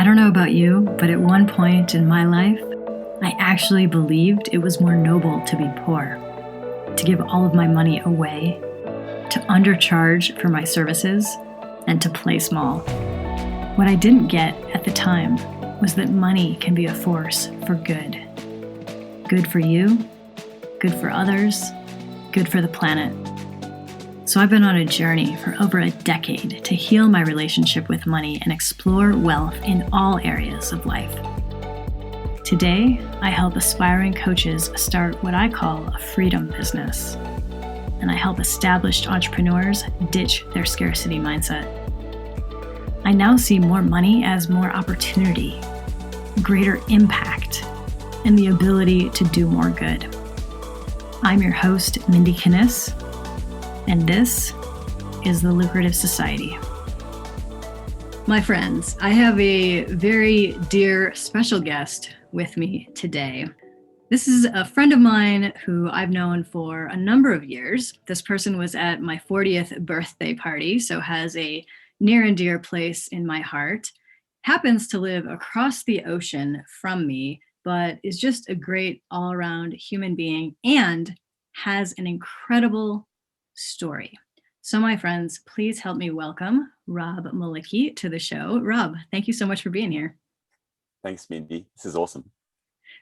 don't know about you, but at one point in my life, I actually believed it was more noble to be poor, to give all of my money away, to undercharge for my services, and to play small. What I didn't get at the time was that money can be a force for good. Good for you, good for others, good for the planet. So I've been on a journey for over a decade to heal my relationship with money and explore wealth in all areas of life. Today, I help aspiring coaches start what I call a freedom business. And I help established entrepreneurs ditch their scarcity mindset. I now see more money as more opportunity, greater impact, and the ability to do more good. I'm your host, Mindy Kinnis, and this is the Lucrative Society. My friends, I have a very dear special guest with me today. This is a friend of mine who I've known for a number of years. This person was at my 40th birthday party, so has a near and dear place in my heart. Happens to live across the ocean from me, but is just a great all-around human being and has an incredible story. So my friends, please help me welcome Rob Malicki to the show. Rob, thank you so much for being here. Thanks, Mindy. This is awesome.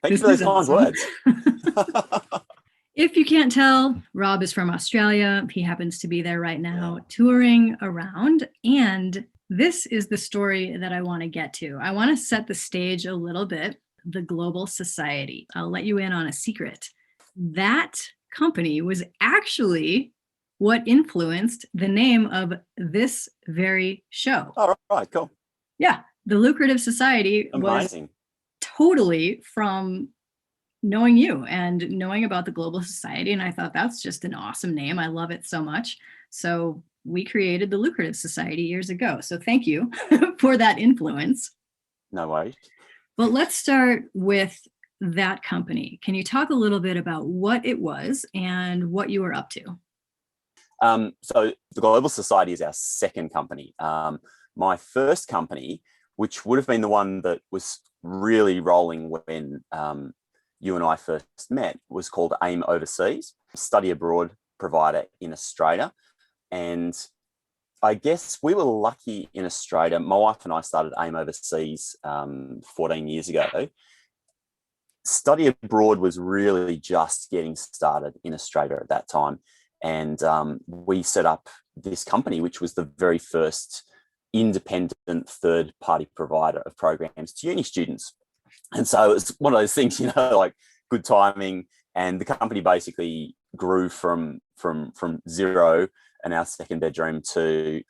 Thank you for those kind words. If you can't tell, Rob is from Australia. He happens to be there right now, touring around. And this is the story that I want to get to. I want to set the stage a little bit. The Global Society. I'll let you in on a secret. That company was actually what influenced the name of this very show. All right, cool. Yeah, the Lucrative Society was totally from knowing you and knowing about the Global Society. And I thought that's just an awesome name. I love it so much. So we created the Lucrative Society years ago. So thank you for that influence. No worries. But let's start with that company. Can you talk a little bit about what it was and what you were up to? So the Global Society is our second company. My first company, which would have been the one that was really rolling when you and I first met, was called AIM Overseas, study abroad provider in Australia. And I guess we were lucky in Australia. My wife and I started AIM Overseas 14 years ago. Study abroad was really just getting started in Australia at that time. And we set up this company, which was the very first independent third-party provider of programs to uni students. And so it's one of those things, like good timing. And the company basically grew from zero in our second bedroom to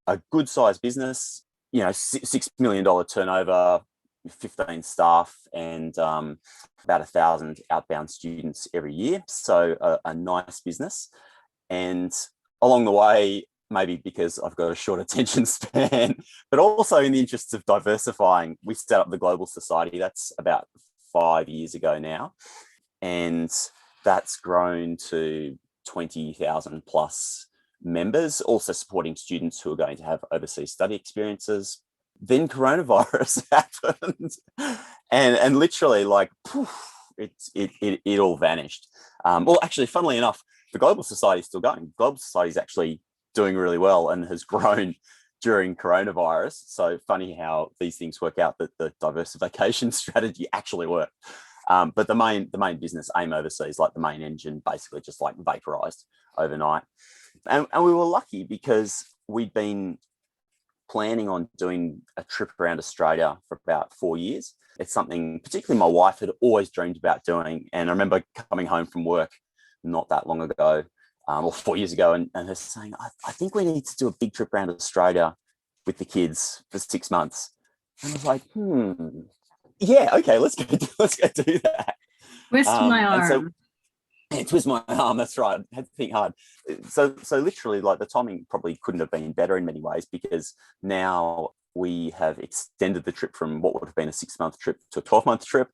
a good-sized business, $6 million turnover, 15 staff, and about 1,000 outbound students every year. So a nice business. And along the way, maybe because I've got a short attention span, but also in the interests of diversifying, we set up the Global Society. That's about 5 years ago now. And that's grown to 20,000 plus members, also supporting students who are going to have overseas study experiences. Then coronavirus happened and literally it all vanished. Well, actually, funnily enough, the Global Society is still going. The Global Society is actually doing really well and has grown during coronavirus. So funny how these things work out, that the diversification strategy actually worked. But the main business, AIM Overseas, like the main engine, basically just like vaporized overnight. And we were lucky because we'd been planning on doing a trip around Australia for about 4 years. It's something particularly my wife had always dreamed about doing. And I remember coming home from work not that long ago, or 4 years ago, and her saying, I think we need to do a big trip around Australia with the kids for 6 months. And I was like, yeah, okay, let's go do that. Twist my arm. Twist my arm, that's right. I had to think hard. So literally, like, the timing probably couldn't have been better in many ways, because now we have extended the trip from what would have been a 6-month trip to a 12-month trip.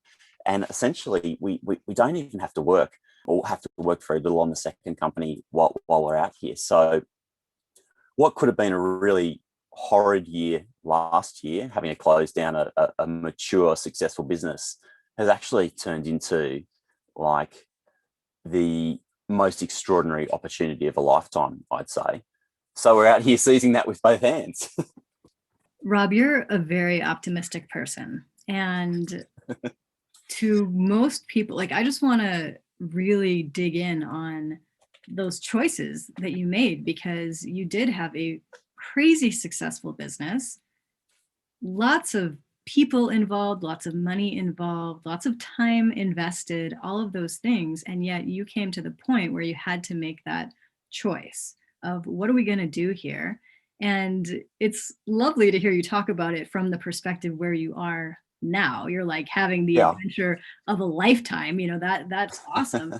And essentially, we don't even have to work, or have to work very little on the second company while we're out here. So what could have been a really horrid year last year, having to close down a mature, successful business, has actually turned into like the most extraordinary opportunity of a lifetime, I'd say. So we're out here seizing that with both hands. Rob, you're a very optimistic person. And to most people, like, I just want to really dig in on those choices that you made, because you did have a crazy successful business, lots of people involved, lots of money involved, lots of time invested, all of those things. And yet you came to the point where you had to make that choice of, what are we going to do here? And it's lovely to hear you talk about it from the perspective where you are now. You're like having the Yeah. adventure of a lifetime, that's awesome.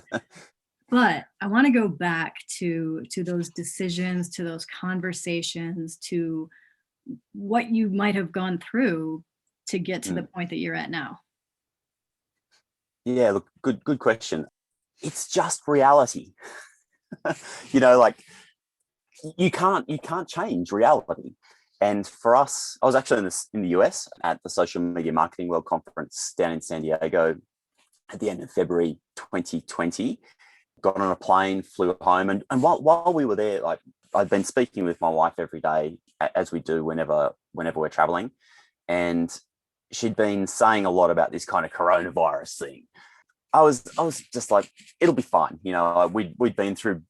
But I want to go back to those decisions, to those conversations, to what you might have gone through to get to the point that you're at now. Yeah, look, good question. It's just reality. Like you can't change reality. And for us, I was actually in the US at the Social Media Marketing World Conference down in San Diego at the end of February 2020. Got on a plane, flew home, and while we were there, like I'd been speaking with my wife every day, as we do whenever we're traveling, and she'd been saying a lot about this kind of coronavirus thing. I was just like, it'll be fine. We'd been through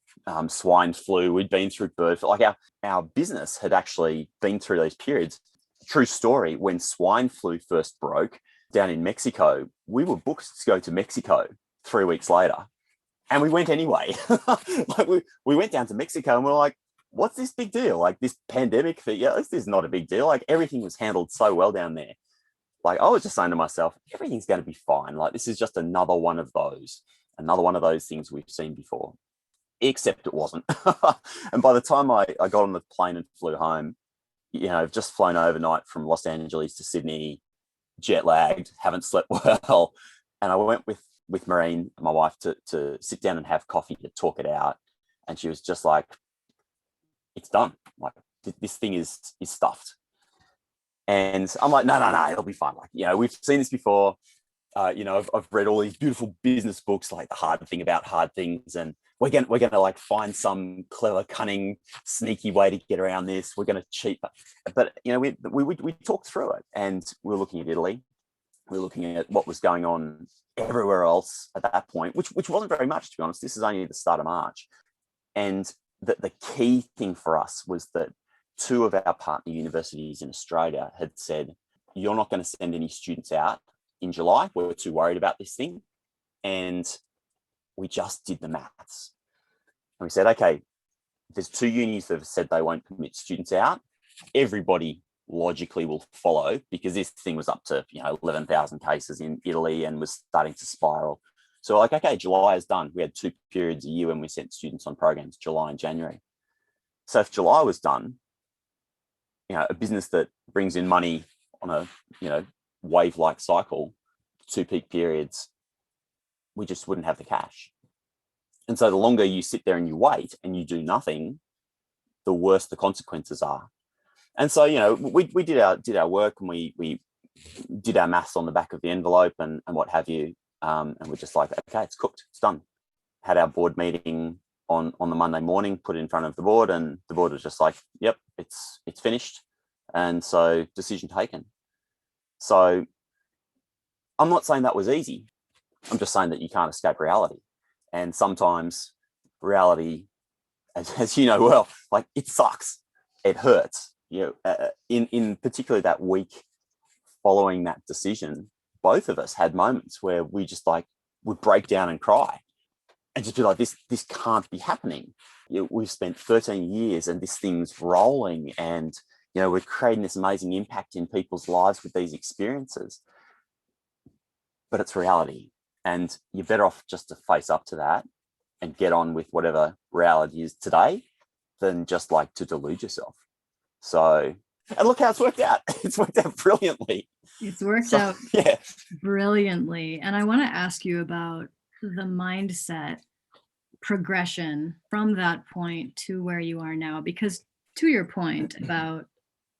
swine flu, we'd been through bird flu. Like our business had actually been through these periods. True story. When swine flu first broke down in Mexico, we were booked to go to Mexico 3 weeks later. And we went anyway. Like we went down to Mexico and we're like, what's this big deal? Like this pandemic thing, yeah, this is not a big deal. Like everything was handled so well down there. Like I was just saying to myself, everything's going to be fine. Like this is just another one of those things we've seen before, except it wasn't. And by the time I got on the plane and flew home, I've just flown overnight from Los Angeles to Sydney, jet lagged, haven't slept well. And I went with Maureen, my wife, to sit down and have coffee to talk it out. And she was just like, it's done. Like this thing is stuffed. And I'm like, no, it'll be fine. Like, we've seen this before. I've read all these beautiful business books, like The Hard Thing About Hard Things. And we're gonna like find some clever, cunning, sneaky way to get around this. We're gonna cheat. But we talked through it, and we were looking at Italy. We were looking at what was going on everywhere else at that point, which wasn't very much, to be honest. This is only the start of March. And the key thing for us was that 2 of our partner universities in Australia had said, you're not going to send any students out in July. We're too worried about this thing. And we just did the maths. And we said, okay, there's 2 unis that have said they won't permit students out. Everybody logically will follow, because this thing was up to 11,000 cases in Italy and was starting to spiral. So like, okay, July is done. We had 2 periods a year when we sent students on programs, July and January. So if July was done, a business that brings in money on a wave-like cycle, 2 peak periods, we just wouldn't have the cash. And so the longer you sit there and you wait and you do nothing, the worse the consequences are. And so, we did our work, and we did our maths on the back of the envelope and what have you. And we're just like, okay, it's cooked, it's done. Had our board meeting on the Monday morning, put it in front of the board, and the board was just like, yep, it's finished. And so decision taken. So I'm not saying that was easy. I'm just saying that you can't escape reality. And sometimes reality, as you know well, like it sucks. It hurts. In particularly that week following that decision, both of us had moments where we just like would break down and cry and just be like, this can't be happening. We've spent 13 years and this thing's rolling, and we're creating this amazing impact in people's lives with these experiences. But it's reality, and you're better off just to face up to that and get on with whatever reality is today than just like to delude yourself. So, and look how it's worked out. It's worked out brilliantly. It's worked out brilliantly. And I want to ask you about the mindset progression from that point to where you are now, because to your point about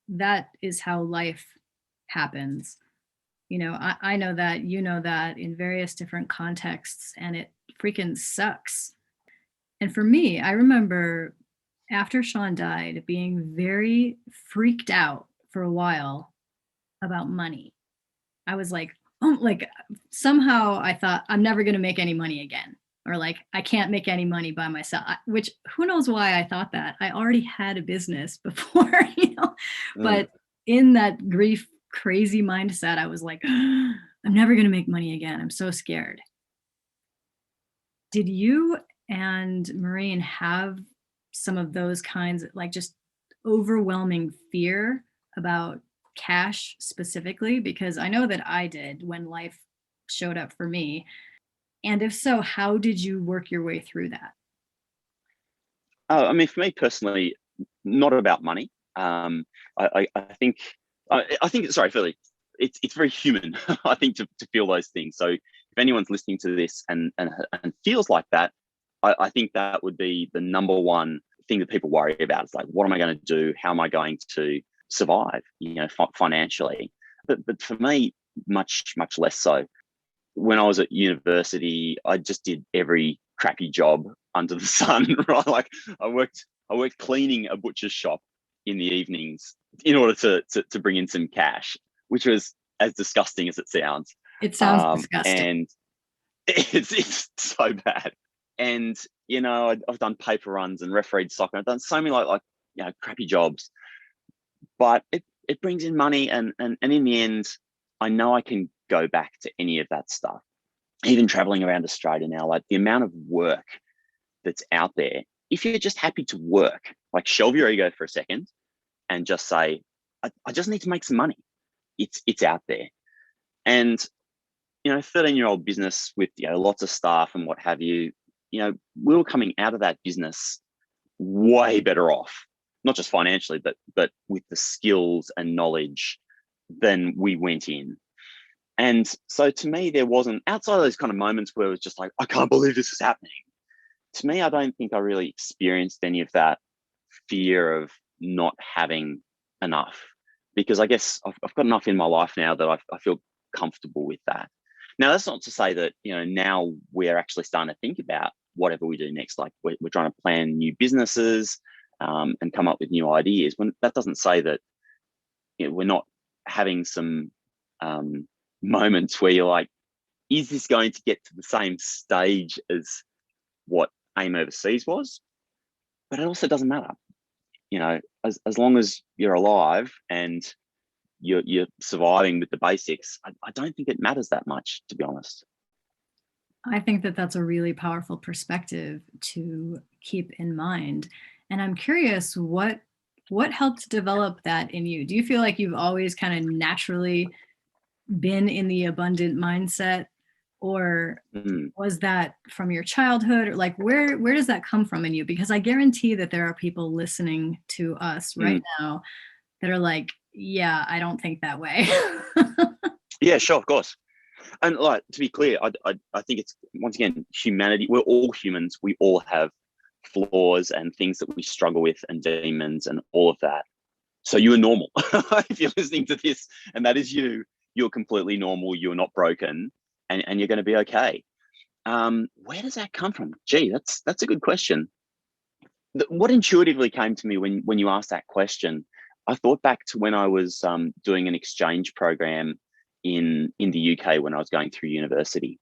that is how life happens. I know that, that in various different contexts, and it freaking sucks. And for me, I remember after Sean died being very freaked out for a while about money. I was like, oh, like somehow I thought I'm never going to make any money again, or like I can't make any money by myself, which who knows why I thought that. I already had a business before, Mm. but in that grief, crazy mindset, I was like, I'm never going to make money again. I'm so scared. Did you and Maureen have some of those kinds, like just overwhelming fear about cash specifically? Because I know that I did when life showed up for me. And if so, how did you work your way through that? I mean, for me personally, not about money. I think, I think, sorry, Philly, it's very human, I think, to feel those things. So if anyone's listening to this and feels like that, I think that would be the number one thing that people worry about. It's like, what am I going to do? How am I going to survive, financially? But for me, much less so. When I was at university, I just did every crappy job under the sun, right? Like I worked cleaning a butcher's shop in the evenings in order to bring in some cash, which was as disgusting as it sounds. It sounds disgusting. And it's so bad. And I've done paper runs and refereed soccer. I've done so many like crappy jobs, but it brings in money, and in the end, I know I can go back to any of that stuff. Even traveling around Australia now, like the amount of work that's out there. If you're just happy to work, like shelve your ego for a second and just say, I just need to make some money. It's out there. And 13-year-old business with lots of staff and what have you, we were coming out of that business way better off, not just financially, but with the skills and knowledge than we went in. And so to me, there wasn't, outside of those kind of moments where it was just like, I can't believe this is happening. To me, I don't think I really experienced any of that fear of not having enough, because I guess I've got enough in my life now that I feel comfortable with that. Now, that's not to say that, now we're actually starting to think about whatever we do next. Like we're trying to plan new businesses and come up with new ideas. When that doesn't say that we're not having some moments where you're like, is this going to get to the same stage as what AIM Overseas was? But it also doesn't matter. As long as you're alive and you're surviving with the basics, I don't think it matters that much, to be honest. I think that that's a really powerful perspective to keep in mind. And I'm curious, what helped develop that in you? Do you feel like you've always kind of naturally been in the abundant mindset, or was that from your childhood, or like where does that come from in you? Because I guarantee that there are people listening to us right now that are like, yeah, I don't think that way. Yeah, sure, of course. And like, to be clear, I think it's, once again, humanity. We're all humans. We all have flaws and things that we struggle with and demons and all of that. So you are normal. If you're listening to this and that is you're completely normal. You're not broken, and you're going to be okay. Where does that come from? Gee, that's a good question. What intuitively came to me when you asked that question, I thought back to when I was doing an exchange program in the UK when I was going through university,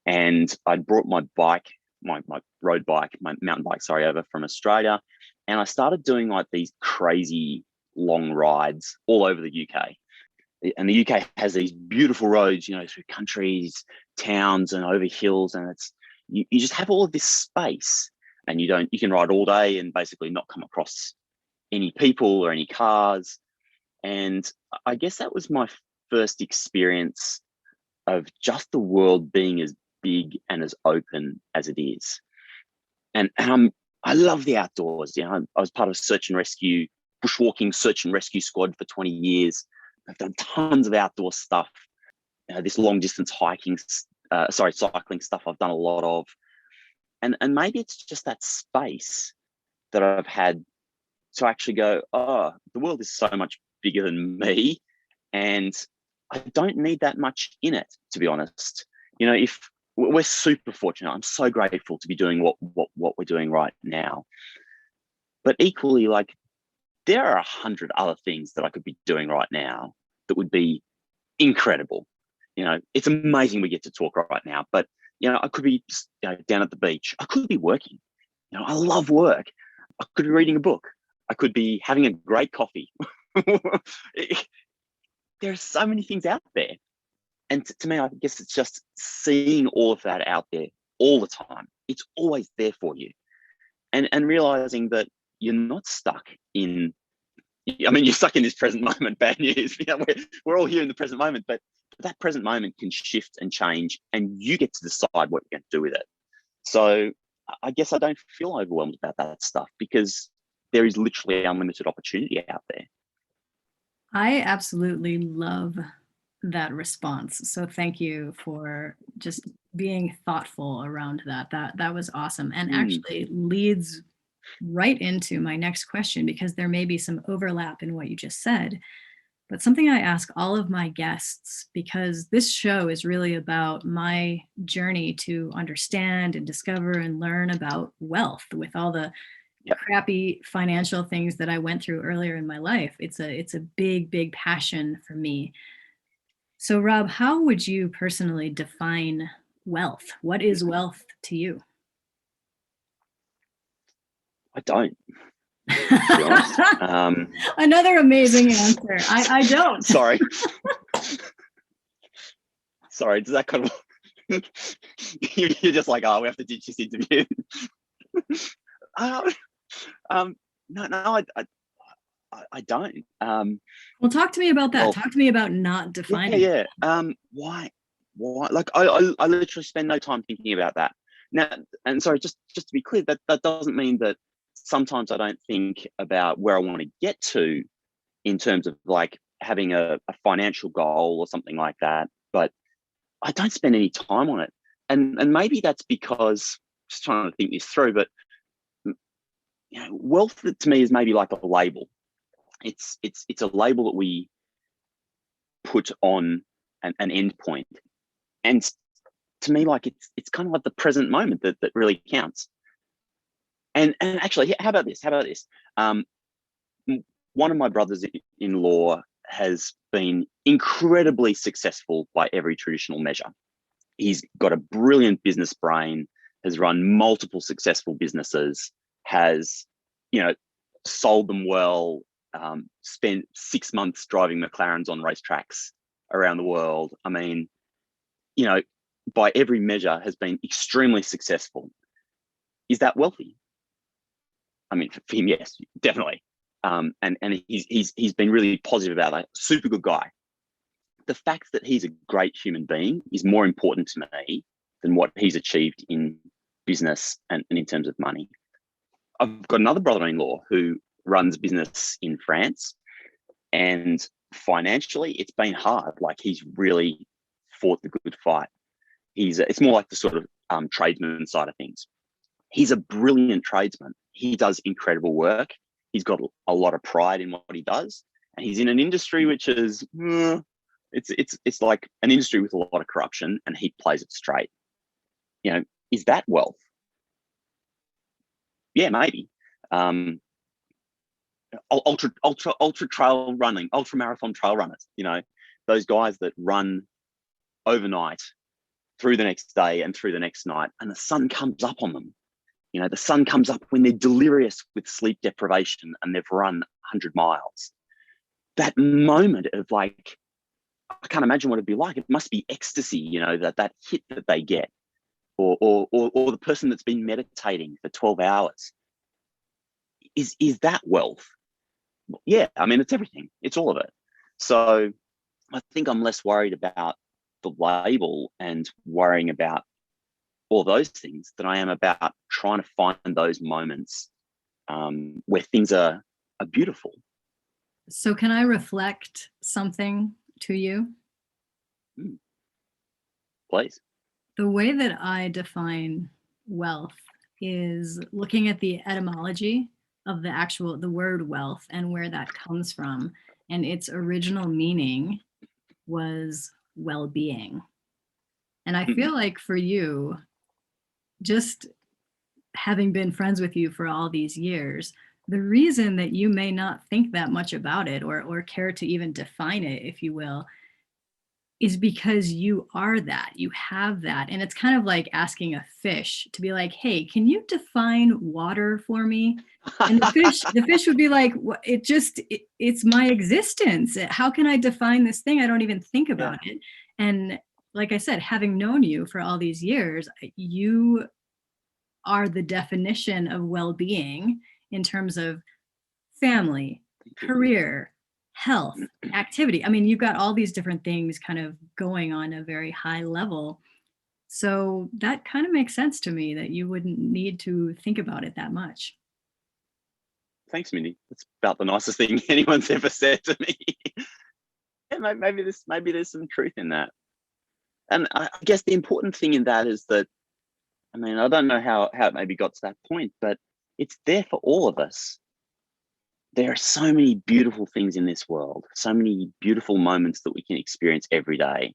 and I'd brought my bike, my road bike, my mountain bike, sorry, over from Australia, and I started doing like these crazy long rides all over the UK. And the UK has these beautiful roads, through countries, towns, and over hills, and it's you just have all of this space, and you can ride all day and basically not come across any people or any cars. And I guess that was my first experience of just the world being as big and as open as it is. And I love the outdoors. I was part of search and rescue, bushwalking search and rescue squad for 20 years. I've done tons of outdoor stuff. This long distance cycling stuff I've done a lot of. And maybe it's just that space that I've had to actually go, oh, the world is so much bigger than me, and I don't need that much in it, to be honest. If we're super fortunate, I'm so grateful to be doing what we're doing right now. But equally, like, there are 100 other things that I could be doing right now that would be incredible. It's amazing we get to talk right now, but I could be down at the beach. I could be working. I love work. I could be reading a book. I could be having a great coffee. There's so many things out there. And to me, I guess it's just seeing all of that out there all the time. It's always there for you. And realizing that you're not stuck in, you're stuck in this present moment, bad news. We're all here in the present moment, but that present moment can shift and change, and you get to decide what you're going to do with it. So I guess I don't feel overwhelmed about that stuff, because there is literally unlimited opportunity out there. I absolutely love that response. So thank you for just being thoughtful around that. That was awesome, and actually leads right into my next question, because there may be some overlap in what you just said. But something I ask all of my guests, because this show is really about my journey to understand and discover and learn about wealth, with all the crappy financial things that I went through earlier in my life. It's a big, big passion for me. So Rob, how would you personally define wealth? What is wealth to you? I don't. To be honest. Another amazing answer. I don't. Sorry. Sorry, does that kind of you're just like, oh, we have to ditch this interview. No, I don't. Well, talk to me about that. Talk to me about not defining. Yeah. Why? Like, I literally spend no time thinking about that. Now, and sorry, just to be clear, that doesn't mean that sometimes I don't think about where I want to get to in terms of like having a financial goal or something like that. But I don't spend any time on it. And maybe that's because, just trying to think this through, but wealth to me is maybe like a label. It's a label that we put on an end point. And to me, like, it's kind of like the present moment that really counts. And actually, how about this? One of my brothers-in-law has been incredibly successful by every traditional measure. He's got a brilliant business brain, has run multiple successful businesses, has, sold them well, spent 6 months driving McLarens on racetracks around the world. I mean, by every measure has been extremely successful. Is that wealthy? I mean, for him, yes, definitely. And he's been really positive about that. Super good guy. The fact that he's a great human being is more important to me than what he's achieved in business and in terms of money. I've got another brother-in-law who runs business in France, and financially it's been hard. Like, he's really fought the good fight. It's more like the sort of tradesman side of things. He's a brilliant tradesman. He does incredible work. He's got a lot of pride in what he does, and he's in an industry which is it's like an industry with a lot of corruption, and he plays it straight. Is that wealth? Yeah, maybe. Ultra trail running, ultra marathon trail runners. Those guys that run overnight through the next day and through the next night, and the sun comes up on them. The sun comes up when they're delirious with sleep deprivation and they've run 100 miles. That moment of, like, I can't imagine what it'd be like. It must be ecstasy, that hit that they get, or the person that's been meditating for 12 hours. Is that wealth? Yeah, I mean, it's everything. It's all of it. So I think I'm less worried about the label and worrying about all those things than I am about trying to find those moments where things are beautiful. So can I reflect something to you? Please. The way that I define wealth is looking at the etymology of the word wealth and where that comes from. And its original meaning was well-being. And I feel like for you, just having been friends with you for all these years, the reason that you may not think that much about it or care to even define it, if you will, is because you are that, you have that. And it's kind of like asking a fish to be like, hey, can you define water for me? And the fish would be like, it's my existence. How can I define this thing? I don't even think about it. And like I said, having known you for all these years, you are the definition of well-being in terms of family, career, health, activity. I mean, you've got all these different things kind of going on a very high level. So that kind of makes sense to me that you wouldn't need to think about it that much. Thanks, Mindy. That's about the nicest thing anyone's ever said to me. Yeah, maybe there's some truth in that. And I guess the important thing in that is that, I mean, I don't know how it maybe got to that point, but it's there for all of us. There are so many beautiful things in this world, so many beautiful moments that we can experience every day.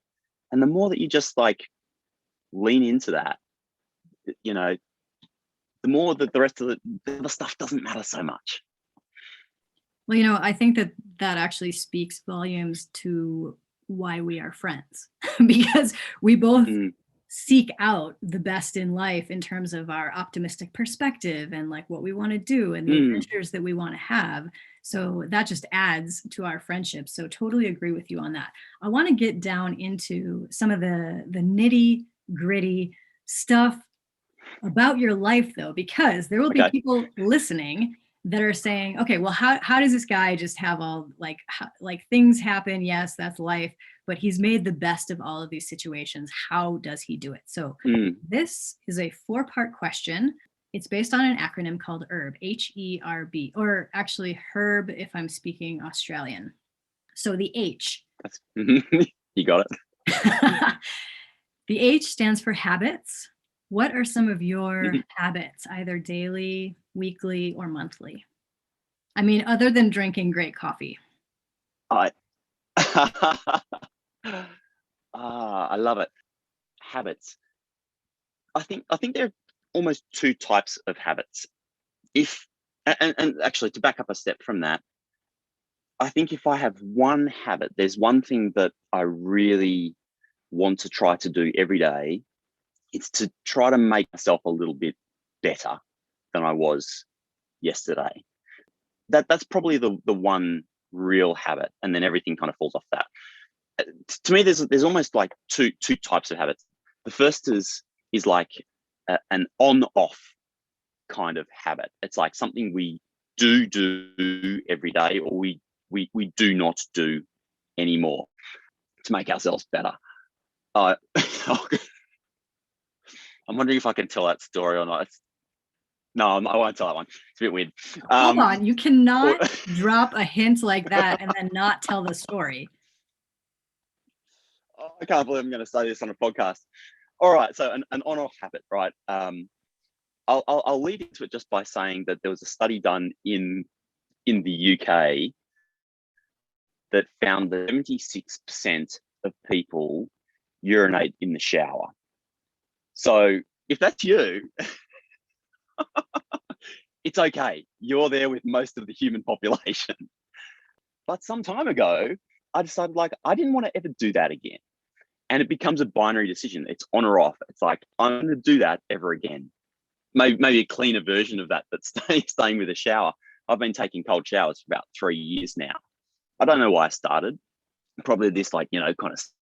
And the more that you just like lean into that, you know, the more that the rest of the other stuff doesn't matter so much. Well, I think that actually speaks volumes to why we are friends, because we both seek out the best in life in terms of our optimistic perspective and like what we want to do and the adventures that we want to have. So that just adds to our friendship. So totally agree with you on that. I want to get down into some of the nitty gritty stuff about your life though, because there will be people listening that are saying, okay, well, how does this guy just have all like things happen? Yes, that's life, but he's made the best of all of these situations. How does he do it? So this is a 4-part question. It's based on an acronym called HERB, H-E-R-B, or actually HERB if I'm speaking Australian. So the H. You got it. The H stands for habits. What are some of your habits, either daily, weekly, or monthly? I mean, other than drinking great coffee. I love it. Habits. I think there are almost 2 types of habits. And actually, to back up a step from that, I think if I have one habit, there's one thing that I really want to try to do every day. It's to try to make myself a little bit better than I was yesterday. That's probably the one real habit, and then everything kind of falls off that. To me, there's almost like two types of habits. The first is like an on-off kind of habit. It's like something we do every day, or we do not do anymore to make ourselves better. I'm wondering if I can tell that story or not. No, I won't tell that one. It's a bit weird. Hold on, you cannot drop a hint like that and then not tell the story. Oh, I can't believe I'm going to say this on a podcast. All right, so an on-off habit, right? I'll lead into it just by saying that there was a study done in the UK that found that 76% of people urinate in the shower. So if that's you, it's okay. You're there with most of the human population. But some time ago, I decided I didn't want to ever do that again. And it becomes a binary decision. It's on or off. It's like, I'm going to do that ever again. Maybe a cleaner version of that, but staying with a shower. I've been taking cold showers for about 3 years now. I don't know why I started. Probably this kind of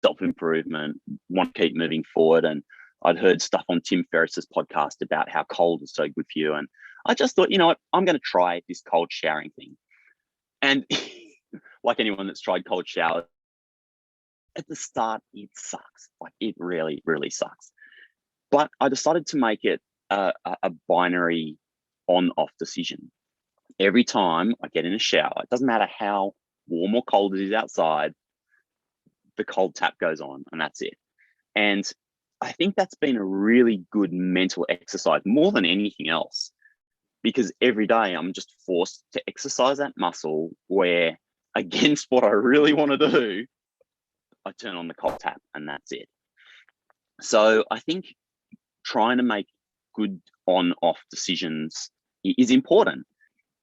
self-improvement, want to keep moving forward. And I'd heard stuff on Tim Ferriss's podcast about how cold is so good for you. And I just thought, you know what, I'm going to try this cold showering thing. And like anyone that's tried cold showers, at the start, it sucks. Like it really, really sucks. But I decided to make it a binary on-off decision. Every time I get in a shower, it doesn't matter how warm or cold it is outside, the cold tap goes on and that's it. And I think that's been a really good mental exercise more than anything else, because every day I'm just forced to exercise that muscle where, against what I really want to do, I turn on the cold tap and that's it. So I think trying to make good on-off decisions is important.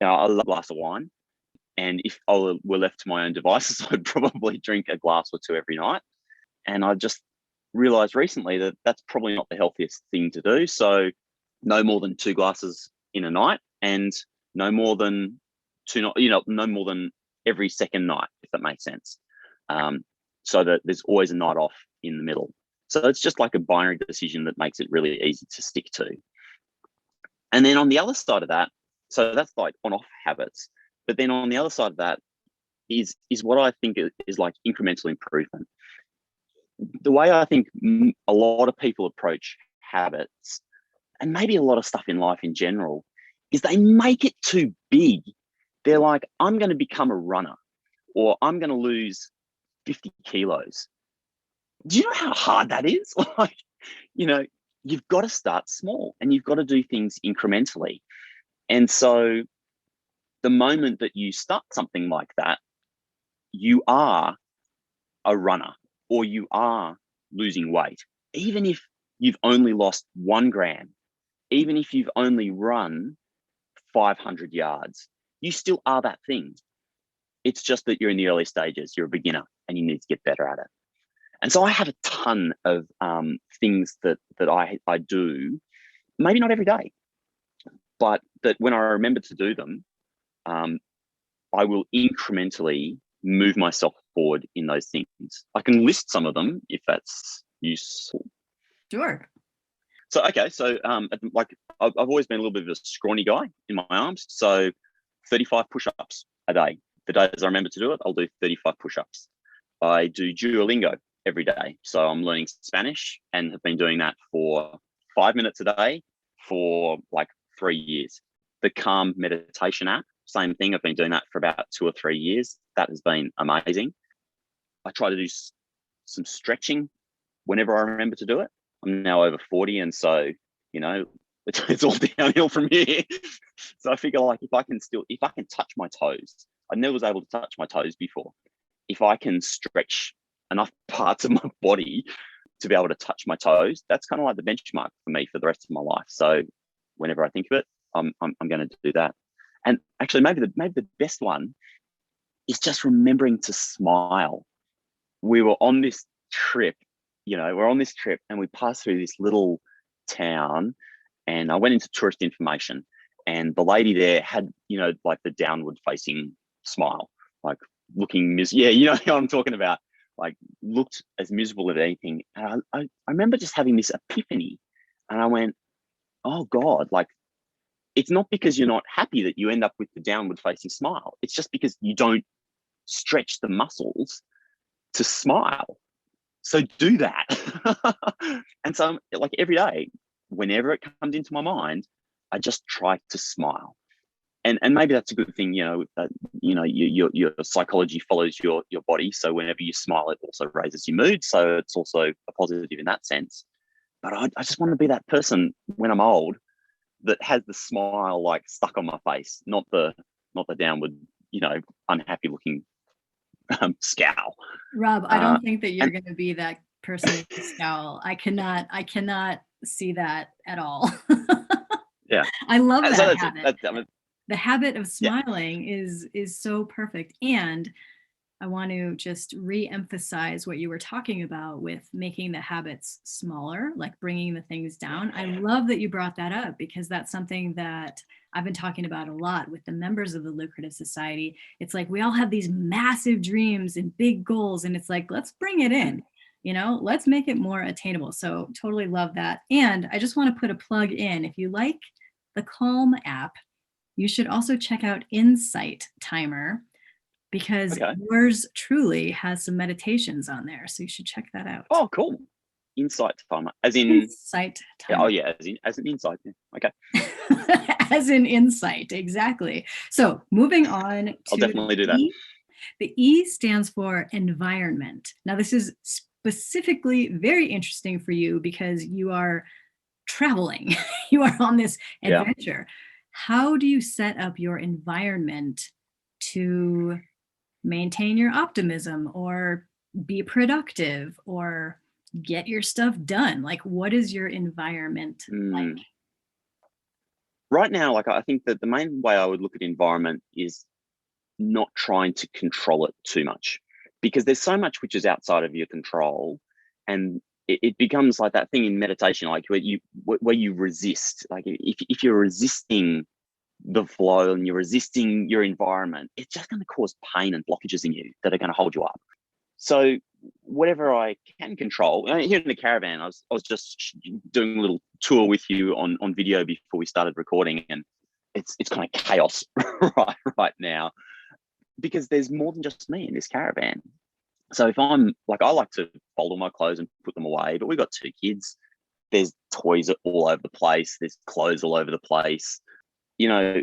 I love a glass of wine, and if I were left to my own devices, I'd probably drink a glass or two every night. And I just realized recently that that's probably not the healthiest thing to do. So no more than 2 glasses in a night, and no more than no more than every second night, if that makes sense. So that there's always a night off in the middle. So it's just like a binary decision that makes it really easy to stick to. And then on the other side of that, so that's like on-off habits. But then on the other side of that is what I think is like incremental improvement. The way I think a lot of people approach habits, and maybe a lot of stuff in life in general, is they make it too big. They're like, I'm going to become a runner, or I'm going to lose 50 kilos. Do you know how hard that is? Like, you've got to start small and you've got to do things incrementally. And so the moment that you start something like that, you are a runner, or you are losing weight. Even if you've only lost 1 gram, even if you've only run 500 yards, you still are that thing. It's just that you're in the early stages, you're a beginner, and you need to get better at it. And so I have a ton of things that I do, maybe not every day, but that when I remember to do them, I will incrementally move myself forward in those things. I can list some of them if that's useful. Sure. So, okay. So like I've always been a little bit of a scrawny guy in my arms. So 35 push-ups a day. The days I remember to do it, I'll do 35 push-ups. I do Duolingo every day. So I'm learning Spanish and have been doing that for 5 minutes a day for like 3 years. The Calm meditation app, same thing. I've been doing that for about 2 or 3 years. That has been amazing. I try to do some stretching whenever I remember to do it. I'm now over 40, and so, it's all downhill from here. So I figure, like, if I can touch my toes, I never was able to touch my toes before. If I can stretch enough parts of my body to be able to touch my toes, that's kind of like the benchmark for me for the rest of my life. So whenever I think of it, I'm going to do that. And actually, maybe the best one is just remembering to smile. We were on this trip, and we passed through this little town, and I went into tourist information, and the lady there had, like the downward facing smile, like looking what I'm talking about, like looked as miserable as anything. And I remember just having this epiphany, and I went, oh God, like, it's not because you're not happy that you end up with the downward facing smile. It's just because you don't stretch the muscles to smile. So do that. And so, like, every day, whenever it comes into my mind, I just try to smile. And maybe that's a good thing, your psychology follows your body. So whenever you smile, it also raises your mood. So it's also a positive in that sense. But I just want to be that person when I'm old that has the smile like stuck on my face, not the downward, unhappy looking scowl. Rob, I don't think that you're going to be that person with the scowl. I cannot see that at all. Yeah, I love that so habit. The habit of smiling is so perfect. And I want to just re-emphasize what you were talking about with making the habits smaller, like bringing the things down. I love that you brought that up, because that's something that I've been talking about a lot with the members of the Lucrative Society. It's like we all have these massive dreams and big goals, and it's like, let's bring it in, let's make it more attainable. So totally love that. And I just want to put a plug in. If you like the Calm app, you should also check out Insight Timer, because yours truly has some meditations on there. So you should check that out. Oh, cool. Insight Timer, as in Insight Timer. Yeah, as an insight. Yeah. Okay. As in insight, exactly. So moving on to I'll definitely do that. The E stands for environment. Now, this is specifically very interesting for you because you are traveling. You are on this adventure. how do you set up your environment to maintain your optimism or be productive or get your stuff done? Like, what is your environment like? Mm. Right now, like I think that the main way I would look at environment is not trying to control it too much, because there's so much which is outside of your control, and it becomes like that thing in meditation, like where you resist. Like if you're resisting the flow and you're resisting your environment, it's just going to cause pain and blockages in you that are going to hold you up. So whatever I can control, here in the caravan, I was just doing a little tour with you on video before we started recording, and it's kind of chaos right now, because there's more than just me in this caravan. So if I'm like, I like to fold all my clothes and put them away, but we've got 2 kids. There's toys all over the place. There's clothes all over the place. You know,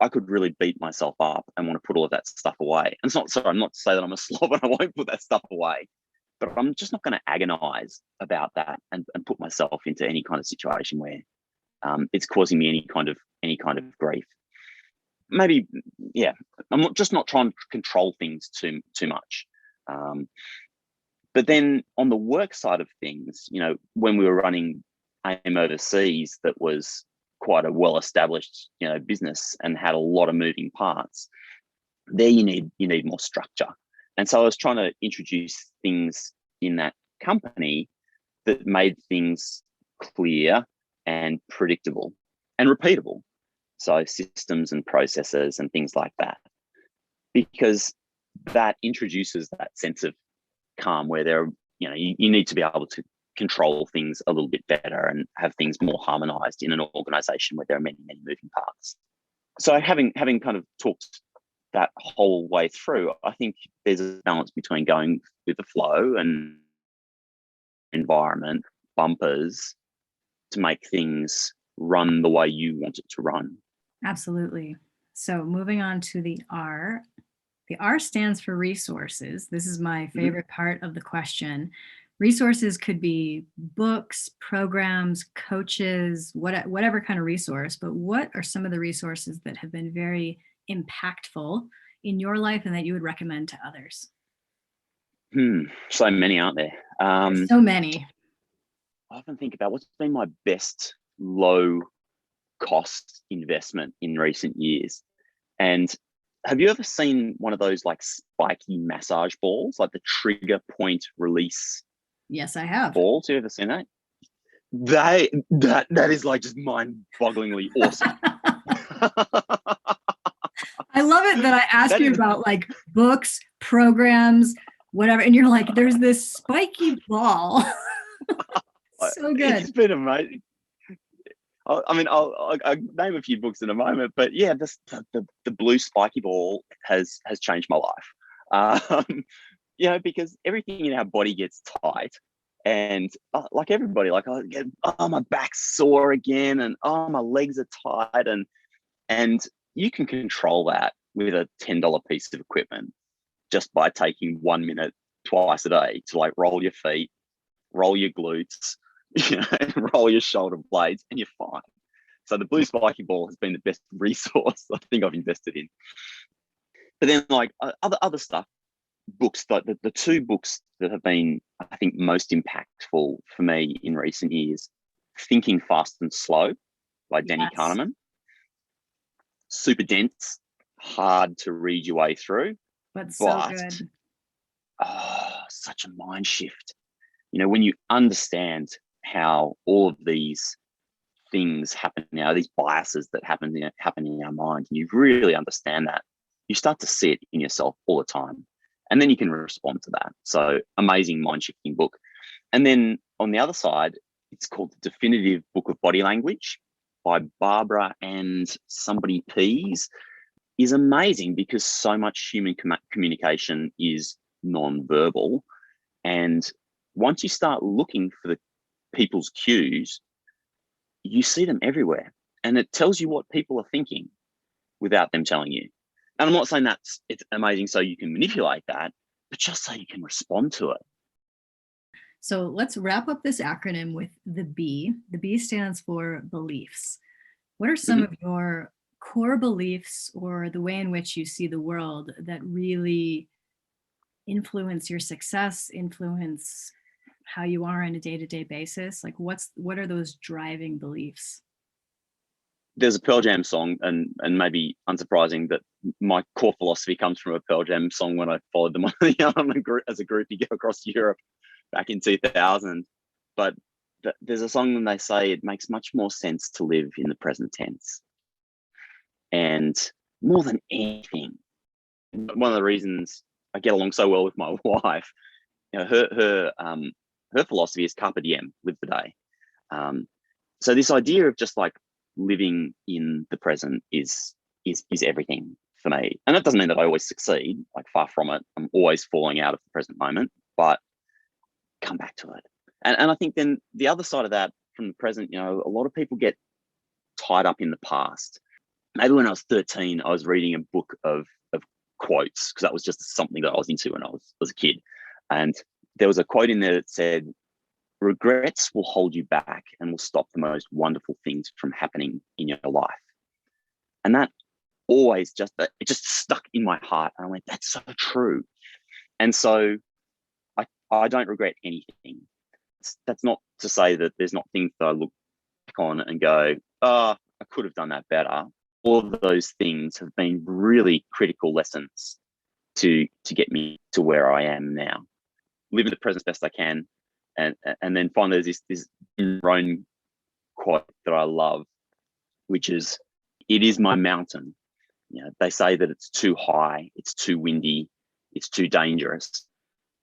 I could really beat myself up and want to put all of that stuff away. And it's not, sorry, I'm not to say that I'm a slob and I won't put that stuff away, but I'm just not going to agonize about that and put myself into any kind of situation where it's causing me any kind of grief. Maybe, yeah, I'm not trying to control things too much. But then on the work side of things, you know, when we were running AIM overseas, that was quite a well-established, you know, business and had a lot of moving parts. There you need more structure. And so I was trying to introduce things in that company that made things clear and predictable and repeatable. So systems and processes and things like that, because that introduces that sense of calm where there, you know, you need to be able to control things a little bit better and have things more harmonized in an organization where there are many moving parts. So having kind of talked that whole way through, I think there's a balance between going with the flow and environment bumpers to make things run the way you want it to run. Absolutely. So moving on to the R. The R stands for resources. This is my favorite part of the question. Resources could be books, programs, coaches, whatever kind of resource, but what are some of the resources that have been very impactful in your life and that you would recommend to others? So many, aren't there? There's so many. I often think about what's been my best low cost investment in recent years. And have you ever seen one of those like spiky massage balls, like the trigger point release? Yes, I have. Balls? Have you ever seen that? That is like just mind-bogglingly awesome. I love it that I ask you about like books, programs, whatever, and you're like, there's this spiky ball. So good. It's been amazing. I mean, I'll name a few books in a moment, but yeah, the blue spiky ball has changed my life. You know, because everything in our body gets tight, and like everybody, like I get, oh, my back's sore again, and oh, my legs are tight, and you can control that with a $10 piece of equipment just by taking 1 minute twice a day to like roll your feet, roll your glutes, you know, and roll your shoulder blades, and you're fine. So the blue spiky ball has been the best resource I think I've invested in. But then like other stuff, books, like the 2 books that have been, I think, most impactful for me in recent years, Thinking Fast and Slow by Danny Kahneman. Super dense, hard to read your way through, but so good. Such a mind shift. You know, when you understand how all of these things happen now, these biases that happen in our mind, and you really understand that, you start to see it in yourself all the time. And then you can respond to that. So amazing mind-shifting book. And then on the other side, it's called The Definitive Book of Body Language by Barbara and somebody Pease. Is amazing because so much human communication is non-verbal. And once you start looking for the people's cues, you see them everywhere. And it tells you what people are thinking without them telling you. And I'm not saying it's amazing so you can manipulate that, but just so you can respond to it. So let's wrap up this acronym with the B. The B stands for beliefs. What are some of your core beliefs or the way in which you see the world that really influence your success, influence how you are on a day-to-day basis? Like what are those driving beliefs? There's a Pearl Jam song, and maybe unsurprising that my core philosophy comes from a Pearl Jam song when I followed them as a groupie go across Europe back in 2000. But there's a song when they say it makes much more sense to live in the present tense. And more than anything, one of the reasons I get along so well with my wife, you know, her philosophy is carpe diem, live the day. So this idea of just like living in the present is everything for me. And that doesn't mean that I always succeed, like far from it. I'm always falling out of the present moment, but come back to it. And I think then the other side of that from the present, you know, a lot of people get tied up in the past. Maybe when I was 13, I was reading a book of quotes, because that was just something that I was into when I was a kid. And there was a quote in there that said, regrets will hold you back and will stop the most wonderful things from happening in your life. And that always it just stuck in my heart. And I went, that's so true. And so I don't regret anything. That's not to say that there's not things that I look back on and go, oh, I could have done that better. All of those things have been really critical lessons to get me to where I am now. Live in the present as best I can. And then finally, there's this Roan quote that I love, which is, it is my mountain. You know, they say that it's too high, it's too windy, it's too dangerous,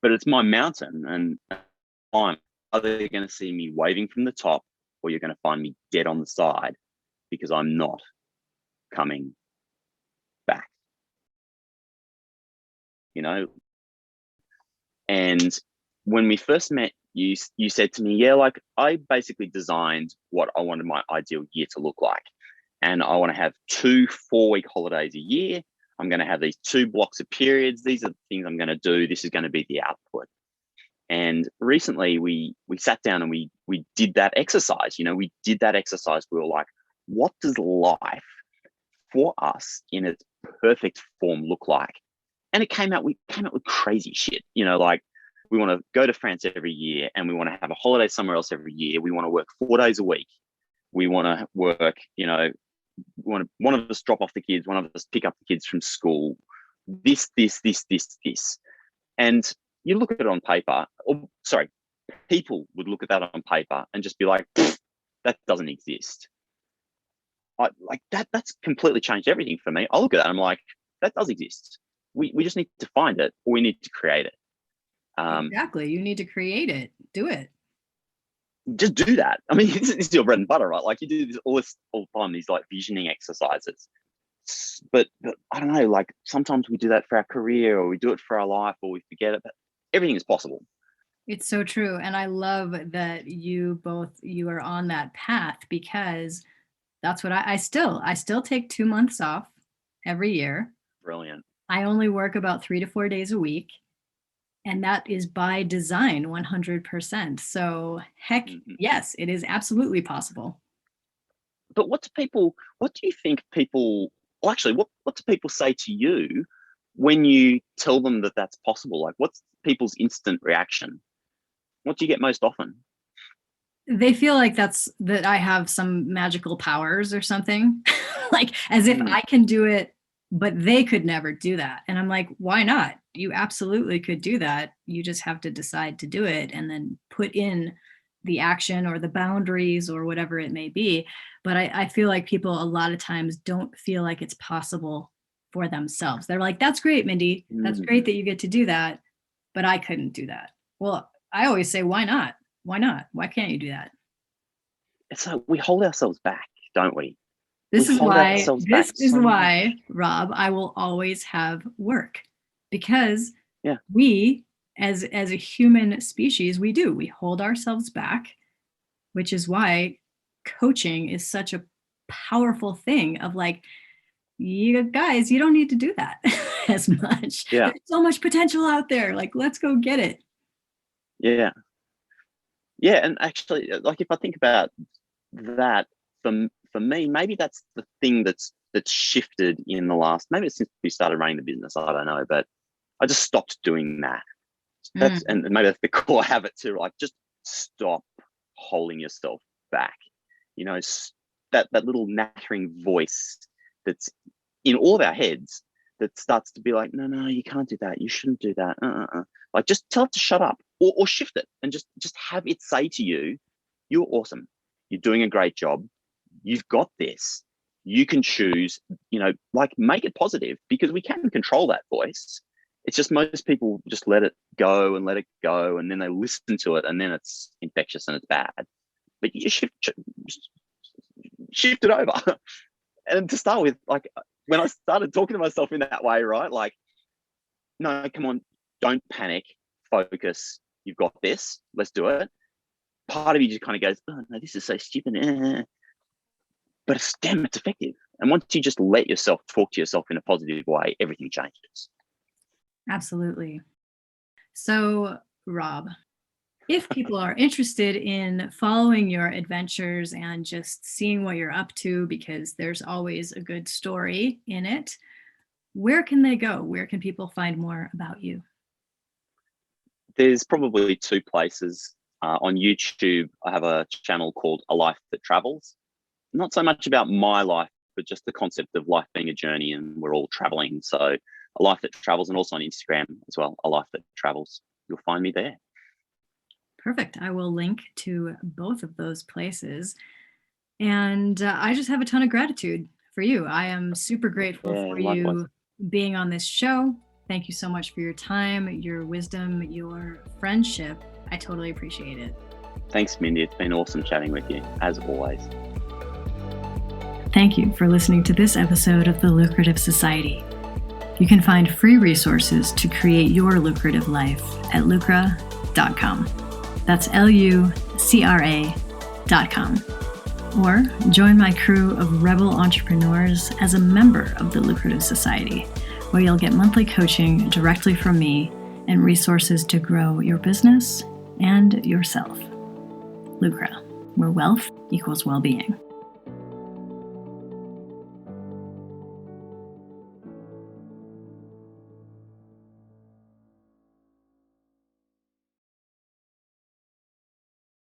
but it's my mountain, and I'm either going to see me waving from the top, or you're going to find me dead on the side, because I'm not coming back. You know, and when we first met, you said to me, yeah, like I basically designed what I wanted my ideal year to look like. And I want to have 2 4-week holidays a year. I'm going to have these 2 blocks of periods. These are the things I'm going to do. This is going to be the output. And recently we sat down and we did that exercise. You know, we did that exercise. We were like, what does life for us in its perfect form look like? And we came out with crazy shit, you know, like, we want to go to France every year, and we want to have a holiday somewhere else every year. We want to work 4 days a week. We want to work, you know, one of us drop off the kids, one of us pick up the kids from school. This. And you look at it on paper, or sorry, people would look at that on paper and just be like, that doesn't exist. That's completely changed everything for me. I look at that and I'm like, that does exist. We just need to find it, or we need to create it. Exactly. You need to create it. Do it. Just do that. I mean, this is your bread and butter, right? Like, you do this all the time, these like visioning exercises. But I don't know, like sometimes we do that for our career, or we do it for our life, or we forget it. But everything is possible. It's so true. And I love that you are on that path, because that's what I still take 2 months off every year. Brilliant. I only work about 3 to 4 days a week. And that is by design, 100%. So heck, yes, it is absolutely possible. But what do you think people, well, actually, what do people say to you when you tell them that that's possible? Like, what's people's instant reaction? What do you get most often? They feel like that I have some magical powers or something, like as if I can do it, but they could never do that. And I'm like, why not? You absolutely could do that. You just have to decide to do it and then put in the action or the boundaries or whatever it may be. But I feel like people a lot of times don't feel like it's possible for themselves. They're like, that's great, Mindy. That's great that you get to do that, but I couldn't do that. Well, I always say, why not? Why not? Why can't you do that? It's like we hold ourselves back, don't we? This is why, Rob, I will always have work, because we, as a human species, we hold ourselves back, which is why coaching is such a powerful thing of like, you guys, you don't need to do that as much. Yeah. There's so much potential out there. Like, let's go get it. Yeah. Yeah. And actually, like, if I think about that, for me, maybe that's the thing that's that's shifted in the last, maybe it's since we started running the business, I don't know, but I just stopped doing that. And maybe that's the core habit too, like just stop holding yourself back. You know, that little nattering voice that's in all of our heads that starts to be like, no, you can't do that. You shouldn't do that. Like just tell it to shut up or shift it and just have it say to you, you're awesome. You're doing a great job. You've got this. You can choose, you know, like make it positive because we can control that voice. It's just most people just let it go and then they listen to it and then it's infectious and it's bad. But you shift it over. And to start with, like when I started talking to myself in that way, right? Like, no, come on, don't panic, focus. You've got this. Let's do it. Part of you just kind of goes, oh no, this is so stupid. But it's effective. And once you just let yourself talk to yourself in a positive way, everything changes. Absolutely. So, Rob, if people are interested in following your adventures and just seeing what you're up to, because there's always a good story in it, where can they go? Where can people find more about you? There's probably two places. On YouTube, I have a channel called A Life That Travels. Not so much about my life, but just the concept of life being a journey and we're all traveling. So A Life That Travels, and also on Instagram as well, A Life That Travels. You'll find me there. Perfect. I will link to both of those places. And I just have a ton of gratitude for you. I am super grateful for you being on this show. Thank you so much for your time, your wisdom, your friendship. I totally appreciate it. Thanks, Mindy. It's been awesome chatting with you, as always. Thank you for listening to this episode of the Lucrative Society. You can find free resources to create your lucrative life at lucra.com. That's lucra.com. Or join my crew of rebel entrepreneurs as a member of the Lucrative Society, where you'll get monthly coaching directly from me and resources to grow your business and yourself. Lucra, where wealth equals well-being.